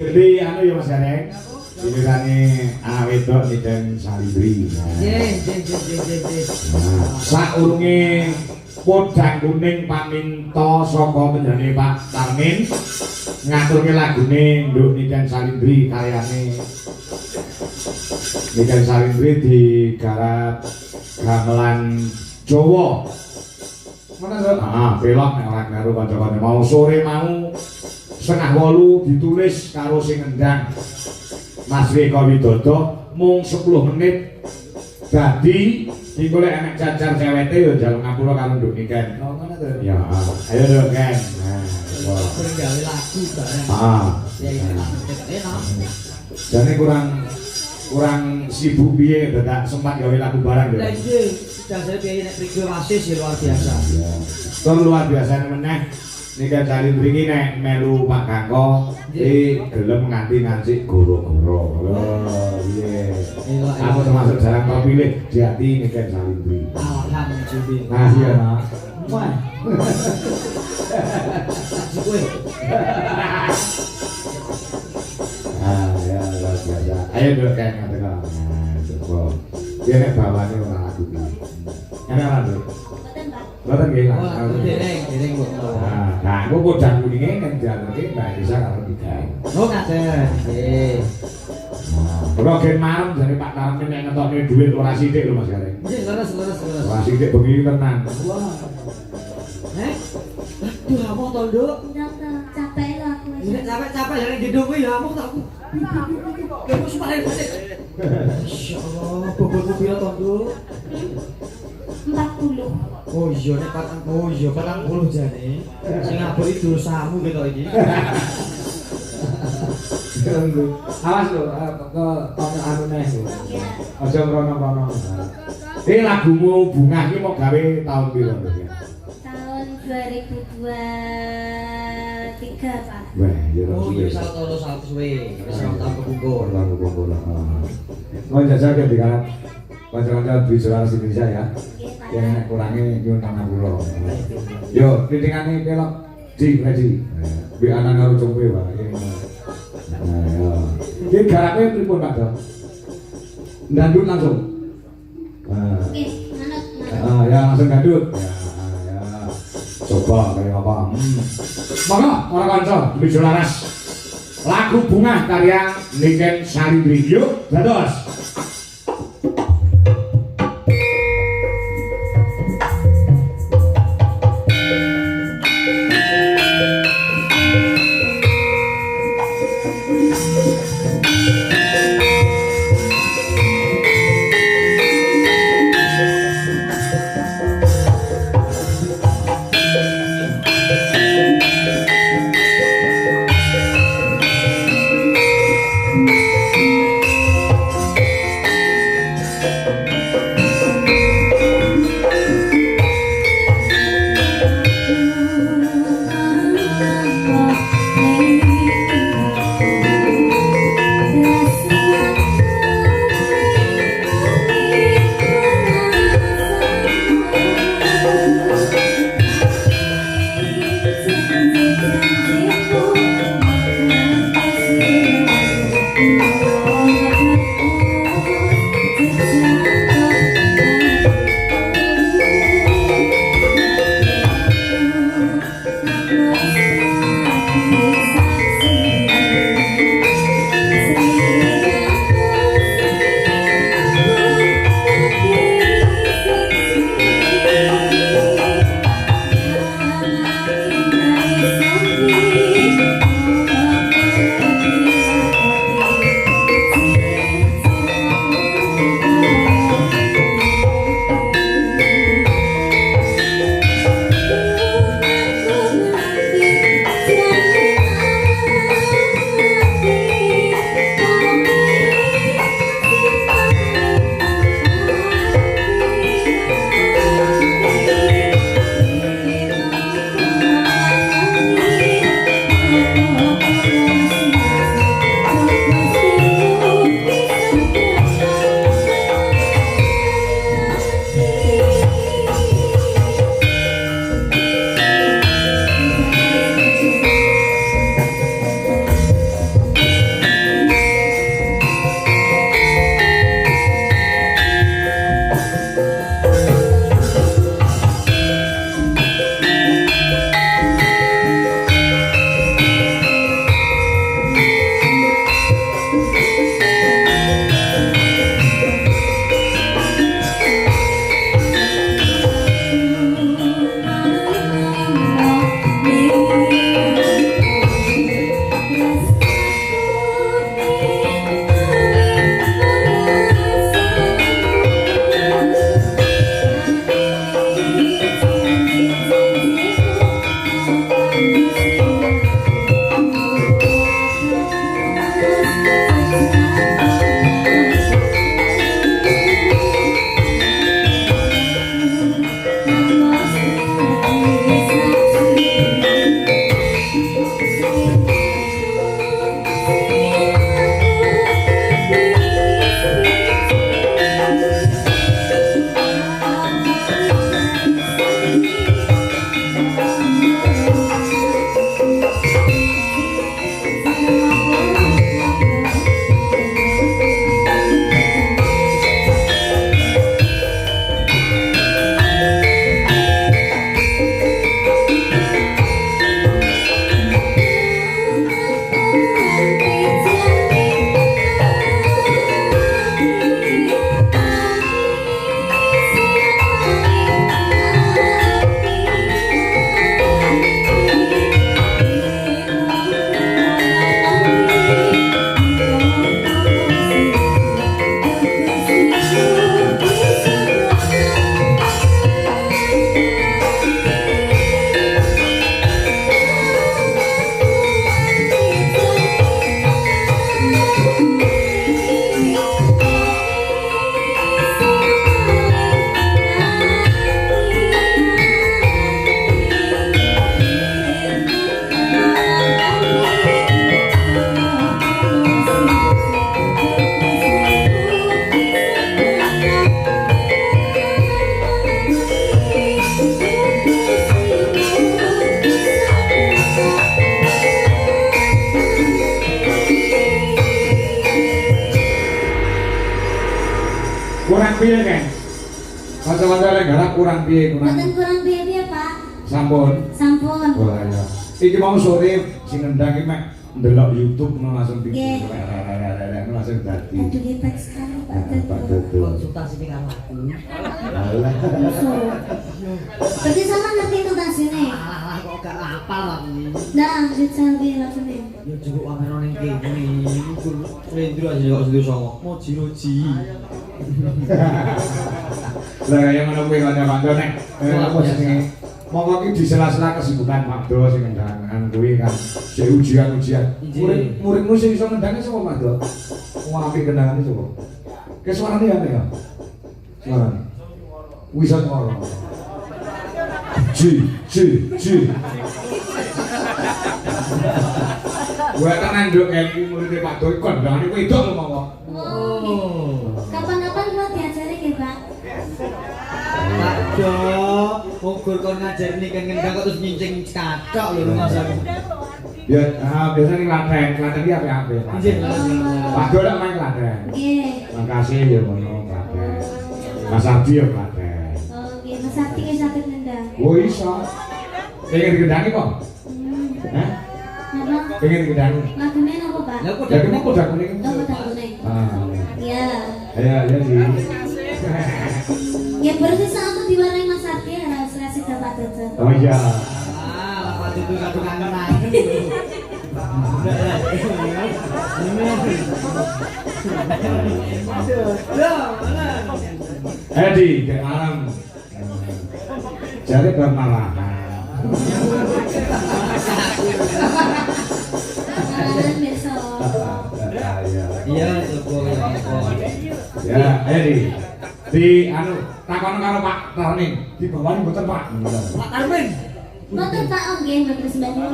Jadi anu ya Mas Gareng. Pikirannya anak wedok Niken Salindri. Saurunge podang kuning paminta saka penjane Pak Tarmin ngaturke lagune Nduk Niken Salindri karyane Niken Salindri digarap gamelan Jawa. Mana to? Belok nek ora karo kanca-kanca mau sore mau 7:30 ditulis karo sing ngendang Mas Riko Widodo mung 10 menit dadi iki lek enek cacar cewete ya njaluk ngapura karo Nduk Niken. Oh ngono to. Ya, ayo Nduk Ken. Nah, sering gawe lagu bareng. Ya enak. Jane kurang sibuk piye dadak sempat gawe lagu bareng ya. Lah iya, dasare piye nek Riko Wasis ya luar biasa. Kon luar biasa meneh. Niken Salindri iki nek melu Pak Kangko iki gelem nganti goro-goro. Oh, iya. Aku termasuk jarang terpilih di hati Niken Salindri. Alhamdulillah. Nah, iya, Nak. Wah. Kowe. Ya, luar biasa. Ayo Nduk Ken ngaten. Nah, coba. Dia nek bawane ora lagu iki. Enak ora, Nduk? Mboten nggih. Wah, dereng kok. Nah, aku podang kuninge ning diaturke Mbak Desa karo Tiga. Oh, ngaten. Nggih. Kula gen marem jare Pak Tarmin nek ngetokne dhuwit ora sithik lho Mas Gareng. Nggih, leres. Ora sithik bengi tenan. Wah. Aduh, apa to, Nduk? Capek lho aku. Nek capek-capek jare gendong kuwi ya apa tak aku. Kamu sumpah balik. Insyaallah, bobotku pira to, Nduk? 40. Oh iya nek 40 jane. Sing ngabur iki dosamu ketok iki. Awas lho, ke anu neh lho. Aja mrono-mrono. Iki lagumu Bungah iki mau gawe tahun piro lho ya? Tahun 2023, Pak. Wah, ya Oh iya salto suwe. Wis ora tau kepungkur. Mau jajal ke dikarep kanca-kanca duwe suara Indonesia ya. Yang nek kurange nyuwun pangapura. Yo, titingane pelok di. Bi anak karo compe wae. Nah, ya. Iki garape pripun Pak Do? Ndandut langsung. Nggih, manut. Ya langsung gandut. Ya. Coba kaya apa? Monggo para kanca duwe laras. Lagu Bunga karya Niken Salindri. Yuk, dados. kurang piye kan? Kanca-kanca lek garap kurang piye kurang. Mboten kurang piye-piye, Pak. Sampun. Sampun. Wah ya. Iki mau sore sing ngendang iki mek ndelok YouTube ngono langsung Nggih. langsung dadi. Aduh hebat sekali Pak Pak Dodo. Dodo. Konsultasi ning karo aku. Alah. Berarti sama ngerti tugasnya. Alah kok gak hafal aku. Nah, dicawi langsungnya. Ya cukup kamera ning kene. Ukur rendro aja kok sudah songo. Moji-moji. Lah kaya ngono kuwi kanca-kanca nek apa jenenge monggo iki di sela-sela kesibukan Pak Do sing ngendangan kuwi kan sik ujian-ujian. Murid-muridmu sing iso ngendangi sapa Pak Do? Wong apik kendangane sapa? Ke suarane ya ya. Suarane. Wis ora. Ji. Gua tenan nduk ilmu murid Pak Do kondangane wedok lho monggo. Oh. Kapan-kapan lo diajari ya, Pak? Pak Do, ukur kon ngajarne kan ngendang kok terus nyincing kathok lho Mas aku. Biasa nih klaten iki apik-apik. Nggih. Pak Do lek main klaten. Nggih. Makasih ya ngono klaten. Mas Abdi ya klaten. Oh, nggih, Mas Sakti ki saged nendang. Oh iso. Pengen digendangi kok? Hah? Napa? Pengen digendangi? Lagune napa, Pak? Lah kok Jadi mau kuda kuning. Oh, kuda kuning. Ah. Iya. Ya sih. Ya berarti saat itu diwarnai Mas Sakti harus kasih ke Pak Dodo. Oh iya. Ah, Pak Dodo kadung kangen. Edi, ke alam. Jadi bermarahan. Kalian besok. Iya, cukup ya. Ya, Edi. Di anu takon karo Pak Tarning, di bawah mboten Pak. Pak Tarmin. Mboten Pak, oh nggih, mboten sembahyang.